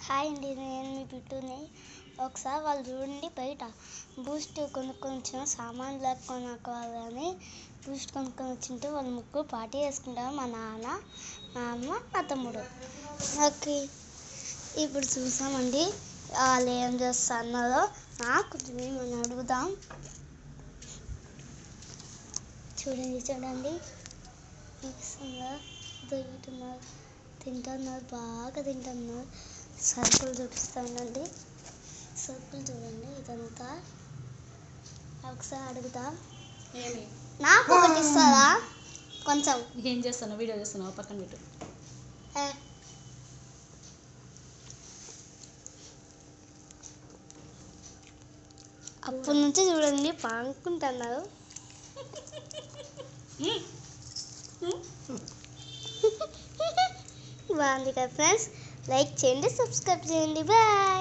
Hi అండి, నేను మీ బిట్టుని. ఒకసారి వాళ్ళు చూడండి, బయట బూస్ట్ కొనుక్కొని వచ్చిన సామాన్లు కొనుక్కోవాలని బూస్ట్ కొనుక్కొని వచ్చింటే వాళ్ళు ముగ్గురు పార్టీ చేసుకుంటారు. మా నాన్న, మా అమ్మ, మా తమ్ముడు. ఓకే, ఇప్పుడు చూసామండి వాళ్ళు ఏం చేస్తున్నారో. నాకు మేము అడుగుదాం. చూడండి దొరుకుతున్నారు, తింటున్నారు, బాగా తింటున్నారు. సరుకులు చూపిస్తానండి. సరుకులు చూడండి, ఇదంతా ఒకసారి అడుగుతా. నాకు ఒకటి ఇస్తారా? కొంచెం ఏం చేస్తున్నావు? వీడియో చేస్తున్నావు? పక్కన పెట్టు. అప్పటి నుంచి చూడండి పానుకుంటున్నారు. బాగుంది కదా ఫ్రెండ్స్, లైక్ చేయండి, సబ్స్క్రైబ్ చేయండి. బాయ్.